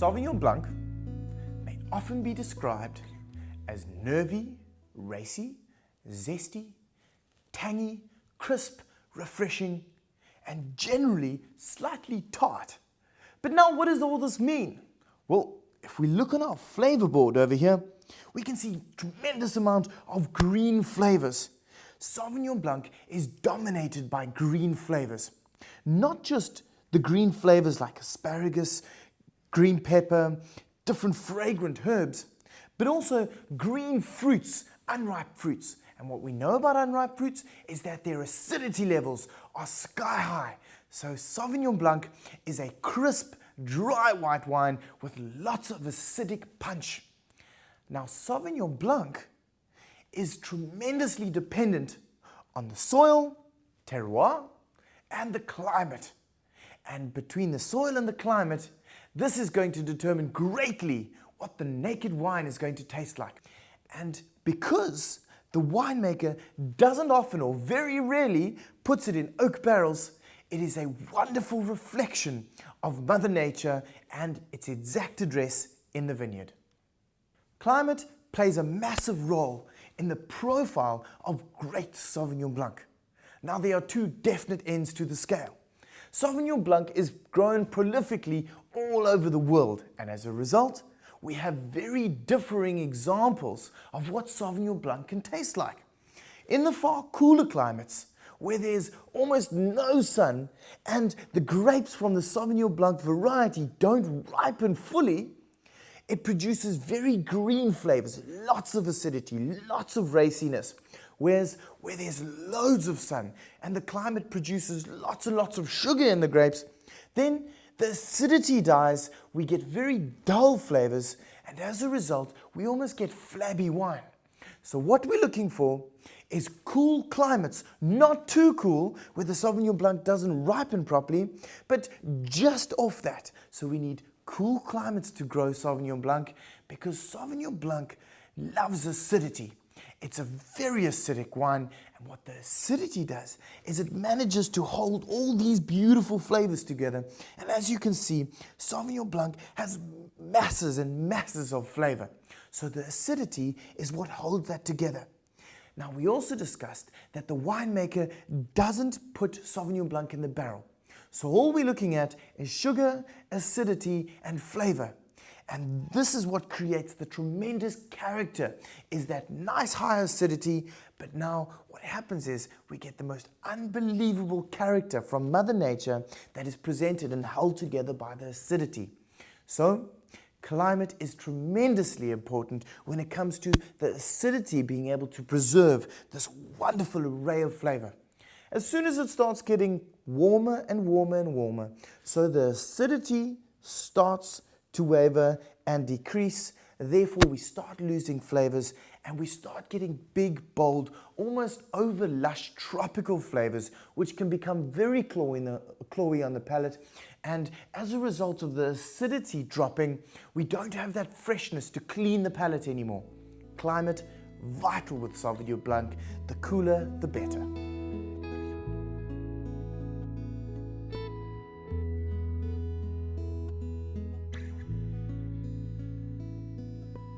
Sauvignon Blanc may often be described as nervy, racy, zesty, tangy, crisp, refreshing, and generally slightly tart. But now what does all this mean? Well, if we look on our flavor board over here, we can see tremendous amount of green flavors. Sauvignon Blanc is dominated by green flavors. Not just the green flavors like asparagus, green pepper, different fragrant herbs, but also green fruits, unripe fruits. And what we know about unripe fruits is that their acidity levels are sky high. So Sauvignon Blanc is a crisp, dry white wine with lots of acidic punch. Now, Sauvignon Blanc is tremendously dependent on the soil, terroir, and the climate. And between the soil and the climate, this is going to determine greatly what the naked wine is going to taste like. And because the winemaker doesn't often or very rarely puts it in oak barrels, it is a wonderful reflection of Mother Nature and its exact address in the vineyard. Climate plays a massive role in the profile of great Sauvignon Blanc. Now, there are two definite ends to the scale. Sauvignon Blanc is grown prolifically all over the world, and as a result, we have very differing examples of what Sauvignon Blanc can taste like. In the far cooler climates, where there's almost no sun and the grapes from the Sauvignon Blanc variety don't ripen fully, it produces very green flavors, lots of acidity, lots of raciness. Whereas where there's loads of sun and the climate produces lots and lots of sugar in the grapes, then the acidity dies, we get very dull flavors, and as a result, we almost get flabby wine. So what we're looking for is cool climates, not too cool, where the Sauvignon Blanc doesn't ripen properly, but just off that. So we need cool climates to grow Sauvignon Blanc, because Sauvignon Blanc loves acidity. It's a very acidic wine, and what the acidity does is it manages to hold all these beautiful flavors together. And as you can see, Sauvignon Blanc has masses and masses of flavor. So the acidity is what holds that together. Now, we also discussed that the winemaker doesn't put Sauvignon Blanc in the barrel. So all we're looking at is sugar, acidity, and flavor. And this is what creates the tremendous character, is that nice high acidity, but now what happens is we get the most unbelievable character from Mother Nature that is presented and held together by the acidity. So, climate is tremendously important when it comes to the acidity being able to preserve this wonderful array of flavor. As soon as it starts getting warmer and warmer and warmer, so the acidity starts to waver and decrease, therefore we start losing flavors and we start getting big, bold, almost over lush tropical flavors, which can become very cloying on the palate. And as a result of the acidity dropping, we don't have that freshness to clean the palate anymore. Climate, vital with Sauvignon Blanc. The cooler, the better.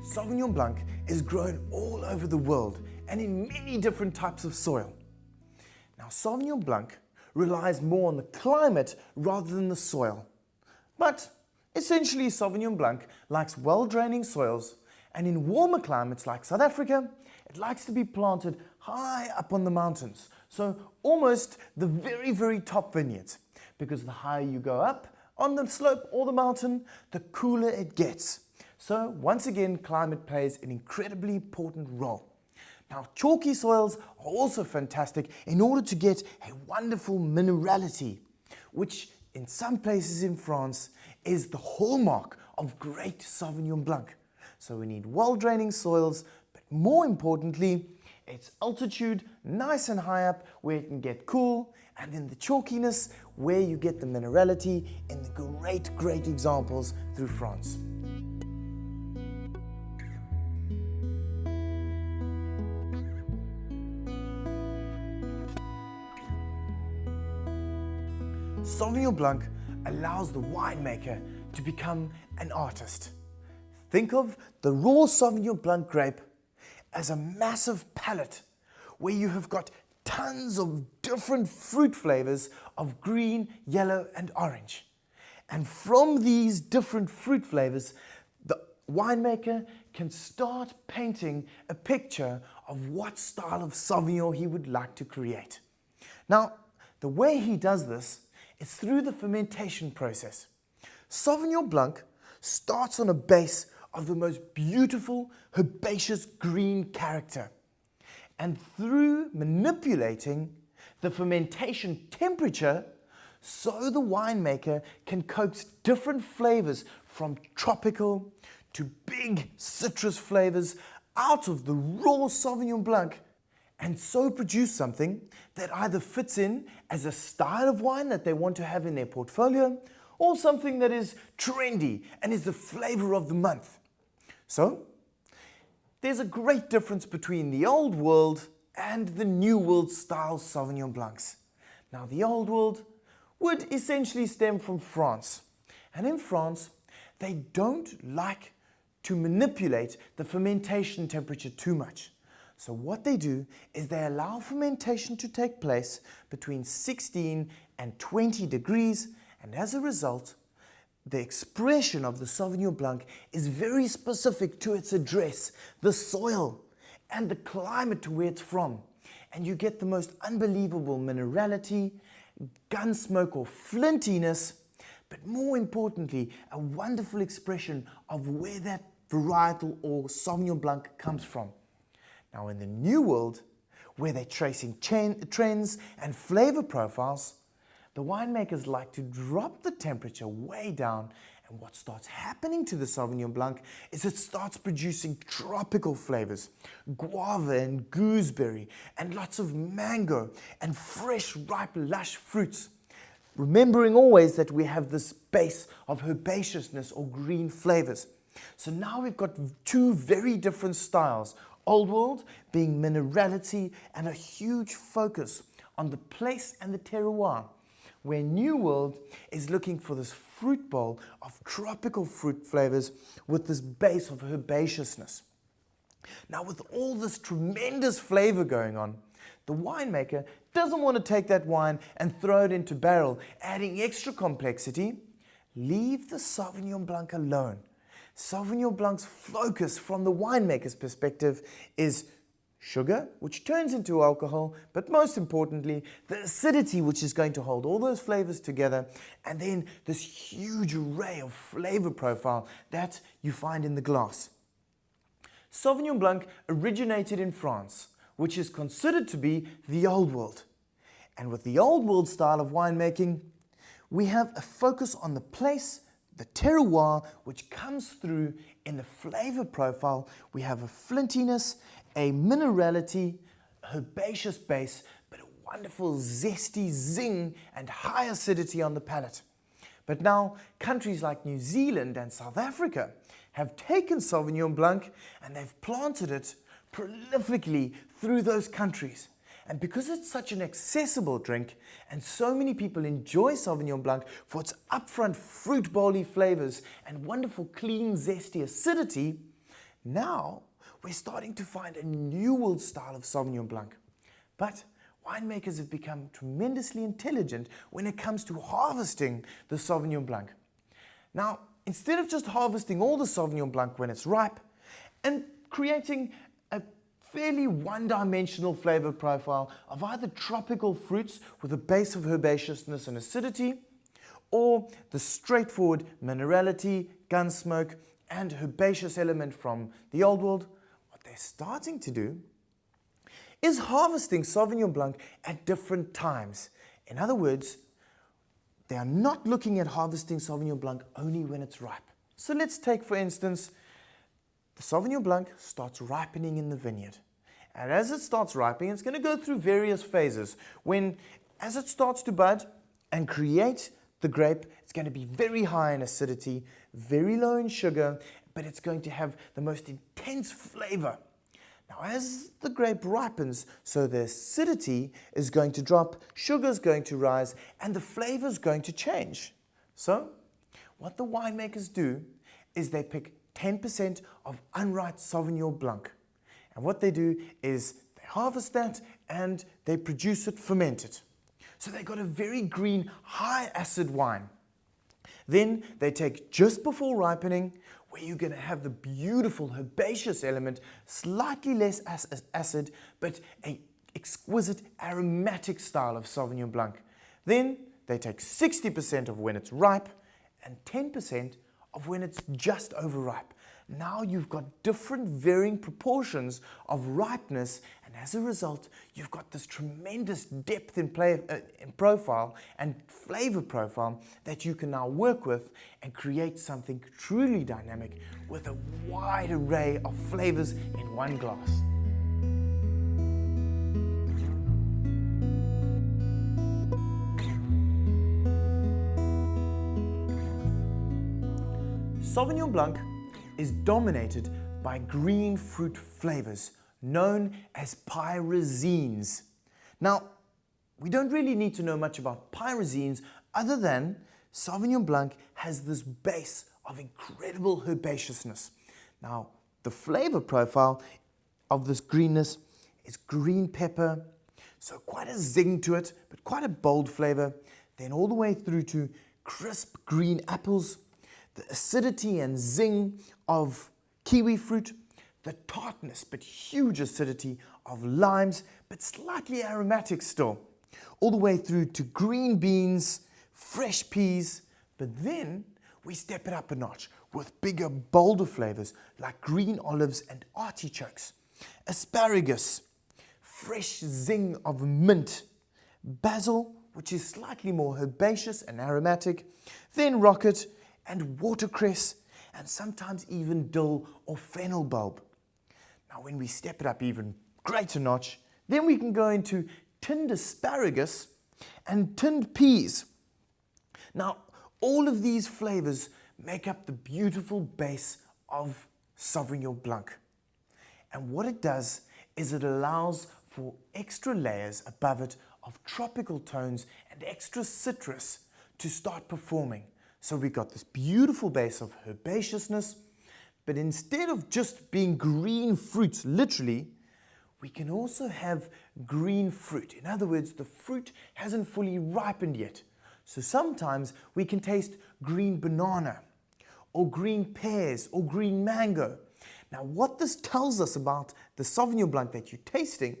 Sauvignon Blanc is grown all over the world and in many different types of soil. Now, Sauvignon Blanc relies more on the climate rather than the soil. But essentially, Sauvignon Blanc likes well-draining soils, and in warmer climates like South Africa, it likes to be planted high up on the mountains. So almost the very, very top vineyards, because the higher you go up on the slope or the mountain, the cooler it gets. So once again, climate plays an incredibly important role. Now, chalky soils are also fantastic in order to get a wonderful minerality, which in some places in France is the hallmark of great Sauvignon Blanc. So we need well-draining soils, but more importantly, it's altitude, nice and high up where it can get cool, and in the chalkiness where you get the minerality in the great examples through France. Sauvignon Blanc allows the winemaker to become an artist. Think of the raw Sauvignon Blanc grape as a massive palette where you have got tons of different fruit flavors of green, yellow, and orange. And from these different fruit flavors, the winemaker can start painting a picture of what style of Sauvignon he would like to create. Now, the way he does this is through the fermentation process. Sauvignon Blanc starts on a base of the most beautiful, herbaceous green character. And through manipulating the fermentation temperature, so the winemaker can coax different flavors from tropical to big citrus flavors out of the raw Sauvignon Blanc, and so produce something that either fits in as a style of wine that they want to have in their portfolio, or something that is trendy and is the flavor of the month. So, there's a great difference between the old world and the new world style Sauvignon Blancs. Now, the old world would essentially stem from France. And in France, they don't like to manipulate the fermentation temperature too much. So what they do is they allow fermentation to take place between 16 and 20 degrees, and as a result, the expression of the Sauvignon Blanc is very specific to its address, the soil, and the climate to where it's from. And you get the most unbelievable minerality, gun smoke or flintiness, but more importantly, a wonderful expression of where that varietal or Sauvignon Blanc comes from. Now in the new world, where they're tracing trends and flavor profiles, the winemakers like to drop the temperature way down, and what starts happening to the Sauvignon Blanc is it starts producing tropical flavors, guava and gooseberry, and lots of mango and fresh, ripe, lush fruits. Remembering always that we have this base of herbaceousness or green flavors. So now we've got two very different styles. Old world being minerality and a huge focus on the place and the terroir, where New World is looking for this fruit bowl of tropical fruit flavors with this base of herbaceousness. Now, with all this tremendous flavor going on, the winemaker doesn't want to take that wine and throw it into barrel, adding extra complexity. Leave the Sauvignon Blanc alone. Sauvignon Blanc's focus from the winemaker's perspective is sugar, which turns into alcohol, but most importantly, the acidity, which is going to hold all those flavors together, and then this huge array of flavor profile that you find in the glass. Sauvignon Blanc originated in France, which is considered to be the old world. And with the old world style of winemaking, we have a focus on the place, the terroir, which comes through in the flavor profile. We have a flintiness, a minerality, herbaceous base, but a wonderful zesty zing and high acidity on the palate. But now, countries like New Zealand and South Africa have taken Sauvignon Blanc and they've planted it prolifically through those countries. And because it's such an accessible drink and so many people enjoy Sauvignon Blanc for its upfront fruit bowly flavors and wonderful clean zesty acidity, now we're starting to find a new world style of Sauvignon Blanc. But winemakers have become tremendously intelligent when it comes to harvesting the Sauvignon Blanc. Now, instead of just harvesting all the Sauvignon Blanc when it's ripe and creating a fairly one-dimensional flavor profile of either tropical fruits with a base of herbaceousness and acidity, or the straightforward minerality, gun smoke, and herbaceous element from the old world, what they're starting to do is harvesting Sauvignon Blanc at different times. In other words, they are not looking at harvesting Sauvignon Blanc only when it's ripe. So let's take, for instance, the Sauvignon Blanc starts ripening in the vineyard. And as it starts ripening, it's going to go through various phases. As it starts to bud and create the grape, it's going to be very high in acidity, very low in sugar, but it's going to have the most intense flavor. Now, as the grape ripens, so the acidity is going to drop, sugar is going to rise, and the flavor is going to change. So, what the winemakers do is they pick 10% of unripe Sauvignon Blanc. And what they do is they harvest that and they produce it fermented. So they got a very green, high acid wine. Then they take just before ripening, where you're going to have the beautiful herbaceous element, slightly less acid, but an exquisite aromatic style of Sauvignon Blanc. Then they take 60% of when it's ripe and 10% of when it's just overripe. Now you've got different varying proportions of ripeness, and as a result, you've got this tremendous depth in profile and flavor profile that you can now work with and create something truly dynamic with a wide array of flavors in one glass. Sauvignon Blanc is dominated by green fruit flavors known as pyrazines. Now, we don't really need to know much about pyrazines other than Sauvignon Blanc has this base of incredible herbaceousness. Now, the flavor profile of this greenness is green pepper, so quite a zing to it, but quite a bold flavor. Then all the way through to crisp green apples, the acidity and zing of kiwi fruit, the tartness but huge acidity of limes, but slightly aromatic still, all the way through to green beans, fresh peas, but then we step it up a notch with bigger, bolder flavors like green olives and artichokes, asparagus, fresh zing of mint, basil, which is slightly more herbaceous and aromatic, then rocket, and watercress, and sometimes even dill or fennel bulb. Now when we step it up even greater notch, then we can go into tinned asparagus and tinned peas. Now all of these flavors make up the beautiful base of Sauvignon Blanc. And what it does is it allows for extra layers above it of tropical tones and extra citrus to start performing. So we got this beautiful base of herbaceousness, but instead of just being green fruits, literally, we can also have green fruit. In other words, the fruit hasn't fully ripened yet. So sometimes we can taste green banana, or green pears, or green mango. Now what this tells us about the Sauvignon Blanc that you're tasting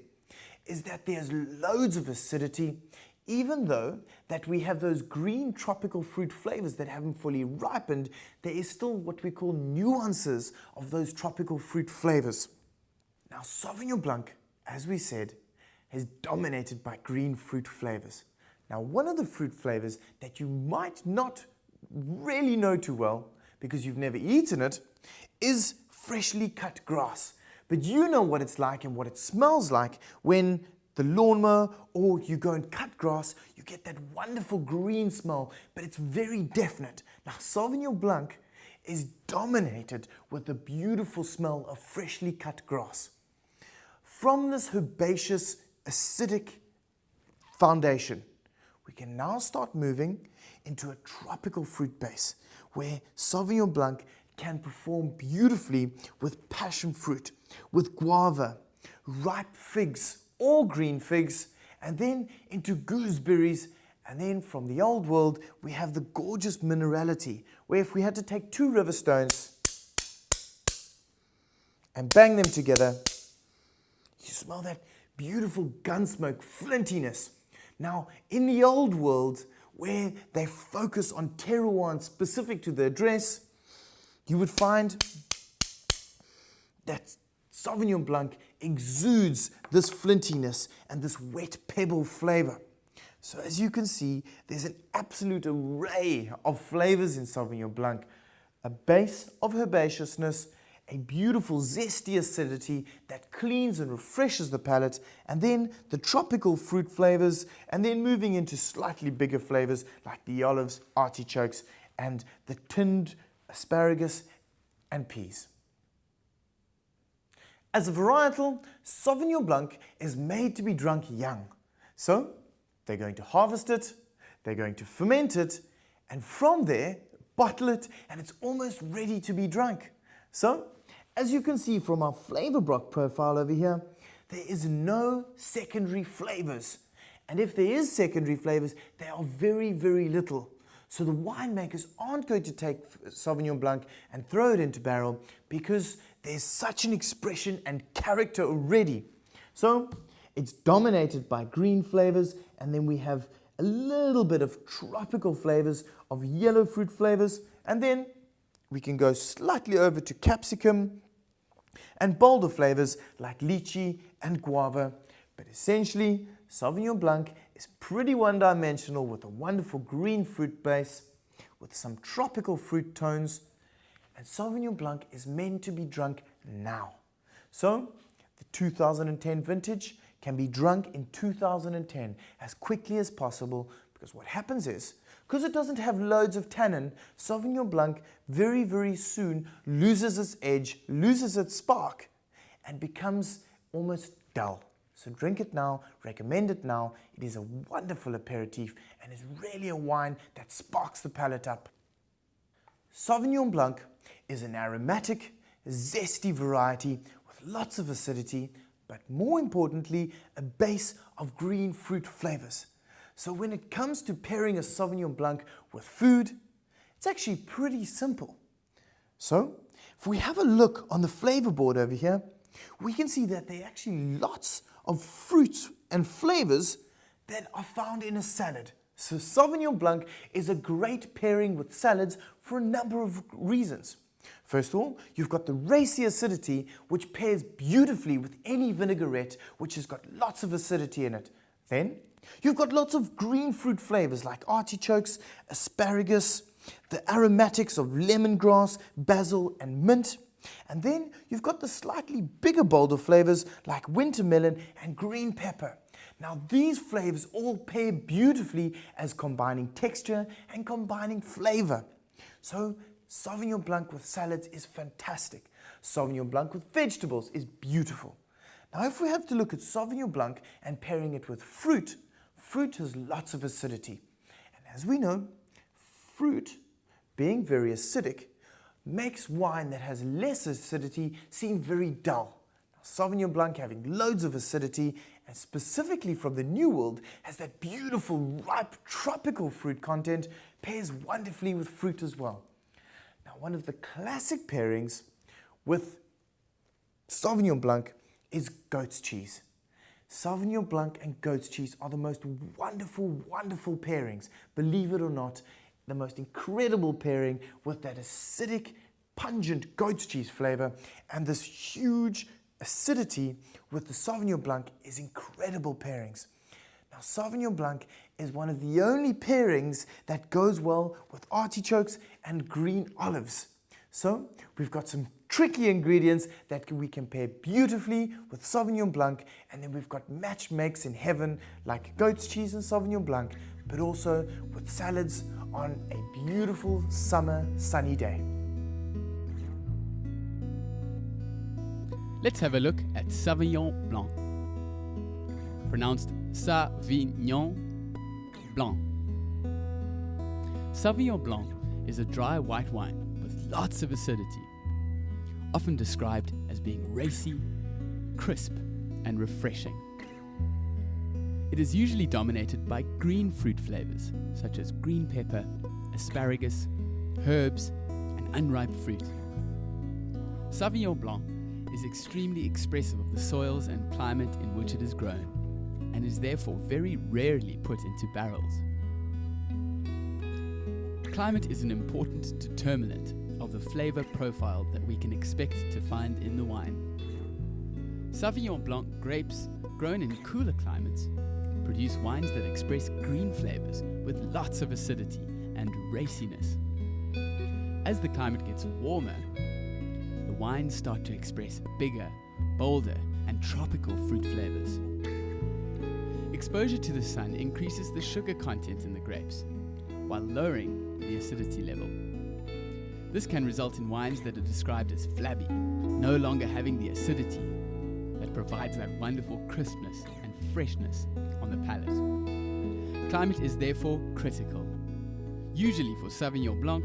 is that there's loads of acidity, even though that we have those green tropical fruit flavors that haven't fully ripened, there is still what we call nuances of those tropical fruit flavors. Now, Sauvignon Blanc, as we said, is dominated by green fruit flavors. Now, one of the fruit flavors that you might not really know too well, because you've never eaten it, is freshly cut grass. But you know what it's like and what it smells like when the lawnmower or you go and cut grass, you get that wonderful green smell, but it's very definite. Now, Sauvignon Blanc is dominated with the beautiful smell of freshly cut grass. From this herbaceous, acidic foundation, we can now start moving into a tropical fruit base where Sauvignon Blanc can perform beautifully with passion fruit, with guava, ripe figs, all green figs, and then into gooseberries, and then from the old world we have the gorgeous minerality, where if we had to take two river stones and bang them together, you smell that beautiful gunsmoke flintiness. Now in the old world, where they focus on terroir specific to the address, you would find that Sauvignon Blanc exudes this flintiness and this wet pebble flavor. So as you can see, there's an absolute array of flavors in Sauvignon Blanc. A base of herbaceousness, a beautiful zesty acidity that cleans and refreshes the palate, and then the tropical fruit flavors, and then moving into slightly bigger flavors like the olives, artichokes, and the tinned asparagus and peas. As a varietal, Sauvignon Blanc is made to be drunk young. So they're going to harvest it, they're going to ferment it, and from there, bottle it, and it's almost ready to be drunk. So, as you can see from our flavor profile over here, there is no secondary flavors. And if there is secondary flavors, they are very, very little. So the winemakers aren't going to take Sauvignon Blanc and throw it into barrel because there's such an expression and character already. So it's dominated by green flavors, and then we have a little bit of tropical flavors of yellow fruit flavors, and then we can go slightly over to capsicum and bolder flavors like lychee and guava. But essentially, Sauvignon Blanc is pretty one-dimensional with a wonderful green fruit base with some tropical fruit tones. And Sauvignon Blanc is meant to be drunk now. So, the 2010 vintage can be drunk in 2010 as quickly as possible, because what happens is, because it doesn't have loads of tannin, Sauvignon Blanc very, very soon loses its edge, loses its spark, and becomes almost dull. So drink it now, recommend it now. It is a wonderful aperitif and is really a wine that sparks the palate up. Sauvignon Blanc is an aromatic, zesty variety with lots of acidity, but more importantly, a base of green fruit flavors. So when it comes to pairing a Sauvignon Blanc with food, it's actually pretty simple. So if we have a look on the flavor board over here, we can see that there are actually lots of fruits and flavors that are found in a salad. So Sauvignon Blanc is a great pairing with salads for a number of reasons. First of all, you've got the racy acidity, which pairs beautifully with any vinaigrette, which has got lots of acidity in it. Then, you've got lots of green fruit flavors like artichokes, asparagus, the aromatics of lemongrass, basil, and mint. And then, you've got the slightly bigger, bolder flavors like wintermelon and green pepper. Now, these flavors all pair beautifully as combining texture and combining flavor. So, Sauvignon Blanc with salads is fantastic. Sauvignon Blanc with vegetables is beautiful. Now, if we have to look at Sauvignon Blanc and pairing it with fruit, fruit has lots of acidity. And as we know, fruit, being very acidic, makes wine that has less acidity seem very dull. Now, Sauvignon Blanc, having loads of acidity, and specifically from the New World, has that beautiful, ripe, tropical fruit content, pairs wonderfully with fruit as well. Now, one of the classic pairings with Sauvignon Blanc is goat's cheese. Sauvignon Blanc and goat's cheese are the most wonderful, wonderful pairings. Believe it or not, the most incredible pairing with that acidic, pungent goat's cheese flavor and this huge acidity with the Sauvignon Blanc is incredible pairings. Now, Sauvignon Blanc is one of the only pairings that goes well with artichokes and green olives. So, we've got some tricky ingredients that we can pair beautifully with Sauvignon Blanc, and then we've got match makes in heaven like goat's cheese and Sauvignon Blanc, but also with salads on a beautiful summer sunny day. Let's have a look at Sauvignon Blanc, pronounced Sauvignon Blanc. Sauvignon Blanc is a dry white wine with lots of acidity, often described as being racy, crisp, and refreshing. It is usually dominated by green fruit flavors such as green pepper, asparagus, herbs, and unripe fruit. Sauvignon Blanc is extremely expressive of the soils and climate in which it is grown, and is therefore very rarely put into barrels. Climate is an important determinant of the flavor profile that we can expect to find in the wine. Sauvignon Blanc grapes grown in cooler climates produce wines that express green flavors with lots of acidity and raciness. As the climate gets warmer, the wines start to express bigger, bolder, and tropical fruit flavors. Exposure to the sun increases the sugar content in the grapes, while lowering the acidity level. This can result in wines that are described as flabby, no longer having the acidity that provides that wonderful crispness and freshness on the palate. Climate is therefore critical. Usually for Sauvignon Blanc,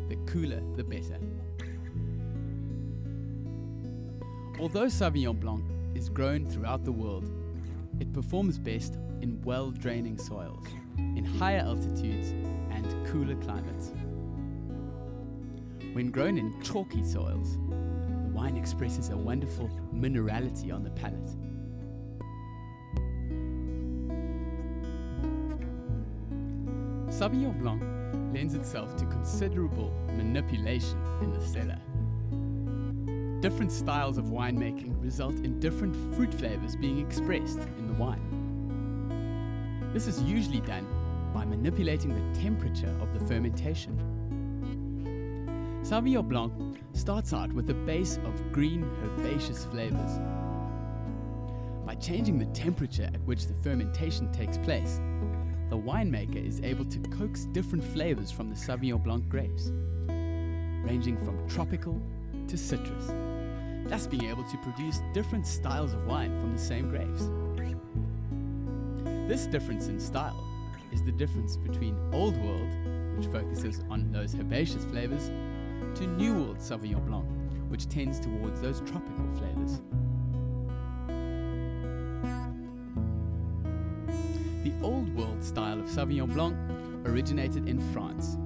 the cooler the better. Although Sauvignon Blanc is grown throughout the world, it performs best in well-draining soils, in higher altitudes and cooler climates. When grown in chalky soils, the wine expresses a wonderful minerality on the palate. Sauvignon Blanc lends itself to considerable manipulation in the cellar. Different styles of winemaking result in different fruit flavors being expressed in the wine. This is usually done by manipulating the temperature of the fermentation. Sauvignon Blanc starts out with a base of green herbaceous flavors. By changing the temperature at which the fermentation takes place, the winemaker is able to coax different flavors from the Sauvignon Blanc grapes, ranging from tropical to citrus, thus being able to produce different styles of wine from the same grapes. This difference in style is the difference between Old World, which focuses on those herbaceous flavors, to New World Sauvignon Blanc, which tends towards those tropical flavors. The Old World style of Sauvignon Blanc originated in France.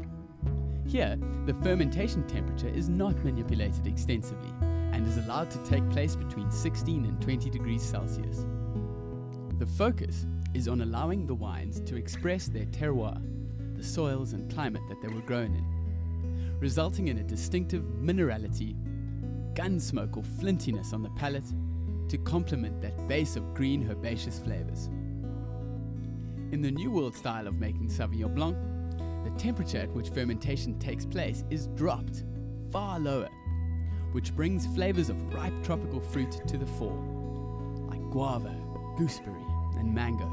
Here, the fermentation temperature is not manipulated extensively and is allowed to take place between 16 and 20 degrees Celsius. The focus is on allowing the wines to express their terroir, the soils and climate that they were grown in, resulting in a distinctive minerality, gun smoke or flintiness on the palate to complement that base of green herbaceous flavors. In the New World style of making Sauvignon Blanc, the temperature at which fermentation takes place is dropped far lower, which brings flavors of ripe tropical fruit to the fore, like guava, gooseberry, and mango.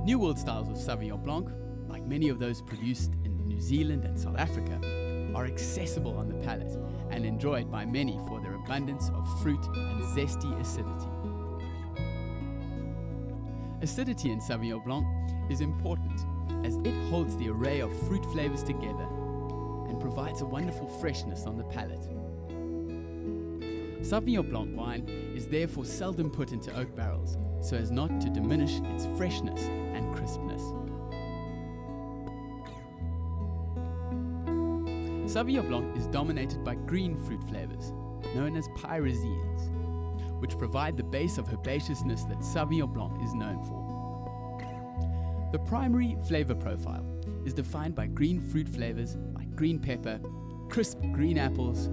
New World styles of Sauvignon Blanc, like many of those produced in New Zealand and South Africa, are accessible on the palate and enjoyed by many for their abundance of fruit and zesty acidity. Acidity in Sauvignon Blanc is important as it holds the array of fruit flavors together and provides a wonderful freshness on the palate. Sauvignon Blanc wine is therefore seldom put into oak barrels so as not to diminish its freshness and crispness. Sauvignon Blanc is dominated by green fruit flavors, known as pyrazines, which provide the base of herbaceousness that Sauvignon Blanc is known for. The primary flavor profile is defined by green fruit flavors like green pepper, crisp green apples,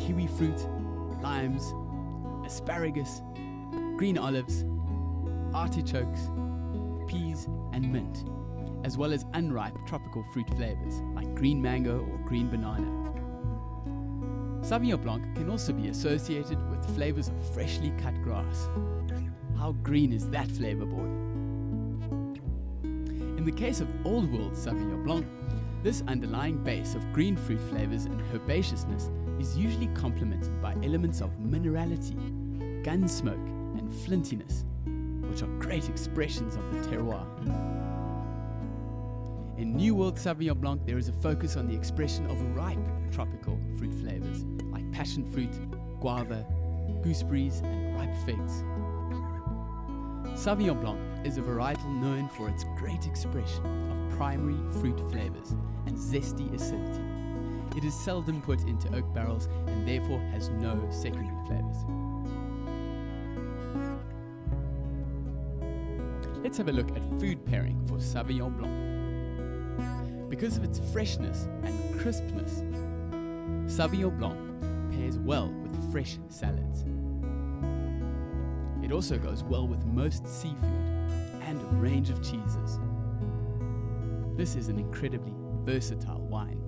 kiwi fruit, limes, asparagus, green olives, artichokes, peas, and mint, as well as unripe tropical fruit flavors like green mango or green banana. Sauvignon Blanc can also be associated with flavors of freshly cut grass. How green is that flavor, boy? In the case of Old World Sauvignon Blanc, this underlying base of green fruit flavors and herbaceousness is usually complemented by elements of minerality, gun smoke, and flintiness, which are great expressions of the terroir. In New World Sauvignon Blanc, there is a focus on the expression of ripe tropical fruit flavors like passion fruit, guava, gooseberries, and ripe figs. Sauvignon Blanc is a varietal known for its great expression of primary fruit flavors and zesty acidity. It is seldom put into oak barrels and therefore has no secondary flavors. Let's have a look at food pairing for Sauvignon Blanc. Because of its freshness and crispness, Sauvignon Blanc pairs well with fresh salads. It also goes well with most seafood and a range of cheeses. This is an incredibly versatile wine.